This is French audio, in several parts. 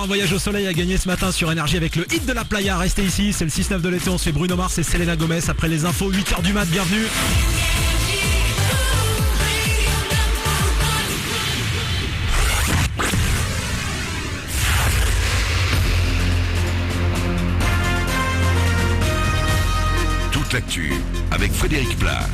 un voyage au soleil à gagner ce matin sur Énergie avec le hit de la playa. Restez ici, c'est le 6-9 de l'été, on se fait Bruno Mars et Selena Gomez après les infos, 8h du mat, bienvenue. Toute l'actu avec Frédéric Plat.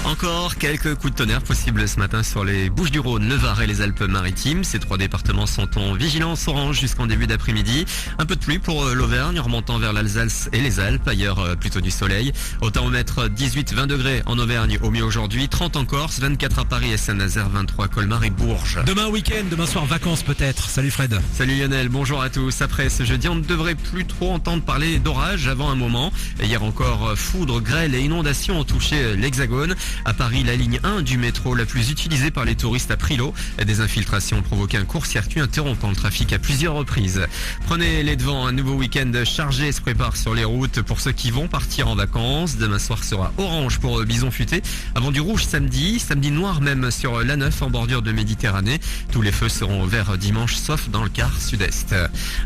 Encore quelques coups de tonnerre possibles ce matin sur les Bouches-du-Rhône, le Var et les Alpes-Maritimes. Ces trois départements sont en vigilance orange jusqu'en début d'après-midi. Un peu de pluie pour l'Auvergne, remontant vers l'Alsace et les Alpes. Ailleurs, plutôt du soleil. Au thermomètre, 18-20 degrés en Auvergne au mieux aujourd'hui, 30 en Corse, 24 à Paris et Saint-Nazaire, 23 Colmar et Bourges. Demain week-end, demain soir vacances peut-être. Salut Fred. Salut Lionel, bonjour à tous. Après ce jeudi, on ne devrait plus trop entendre parler d'orage avant un moment. Hier encore, foudre, grêle et inondations ont touché l'Hexagone. À Paris, la ligne 1 du métro la plus utilisée par les touristes a pris l'eau. Des infiltrations ont provoqué un court-circuit interrompant le trafic à plusieurs reprises. Prenez les devants, un nouveau week-end chargé se prépare sur les routes pour ceux qui vont partir en vacances. Demain soir sera orange pour Bison Futé, avant du rouge samedi noir même sur l'A9 en bordure de Méditerranée. Tous les feux seront verts dimanche sauf dans le quart sud-est.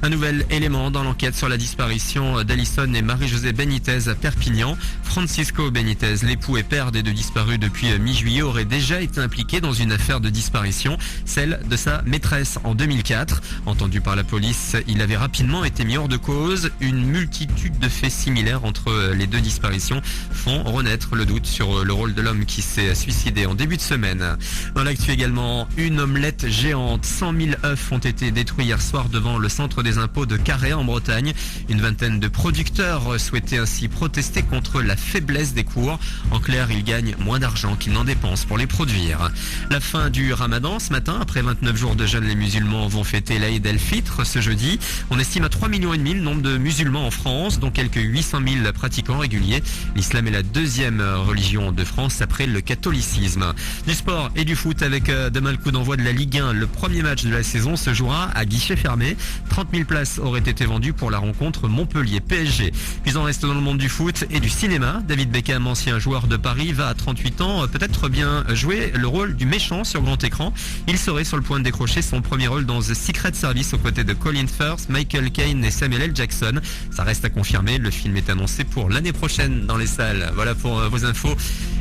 Un nouvel élément dans l'enquête sur la disparition d'Alison et Marie-Josée Benitez à Perpignan. Francisco Benitez, l'époux et père des deux disparus depuis mi-juillet, aurait déjà été impliqué dans une affaire de disparition, celle de sa maîtresse en 2004. Entendu par la police, il avait rapidement été mis hors de cause. Une multitude de faits similaires entre les deux disparitions font renaître le doute sur le rôle de l'homme qui s'est suicidé en début de semaine. Dans l'actu également, une omelette géante. 100 000 œufs ont été détruits hier soir devant le centre des impôts de Carhaix en Bretagne. Une vingtaine de producteurs souhaitaient ainsi protester contre la faiblesse des cours. En clair, ils gagnent moins d'argent qu'ils n'en dépensent pour les produire. La fin du Ramadan ce matin, après 29 jours de jeûne, les musulmans vont fêter l'Aïd el-Fitr ce jeudi. On estime à 3,5 millions le nombre de musulmans en France, dont quelques 800 000 pratiquants réguliers. L'islam est la deuxième religion de France après le catholicisme. Du sport et du foot avec demain le coup d'envoi de la Ligue 1. Le premier match de la saison se jouera à guichet fermé. 30 000 places auraient été vendues pour la rencontre Montpellier-PSG. Puis on reste dans le monde du foot et du cinéma. David Beckham, ancien joueur de Paris, va à 38 ans peut-être bien jouer le rôle du méchant sur grand écran. Il serait sur le point de décrocher son premier rôle dans The Secret Service aux côtés de Colin Firth, Michael Caine et Samuel L. Jackson. Ça reste à confirmer, le film est annoncé pour l'année prochaine dans les salles. Voilà pour vos infos.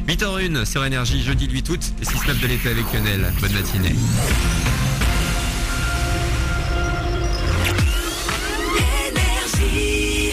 8h01 sur Énergie, jeudi 8 août, et 6-9 de l'été avec Lionel. Bonne matinée.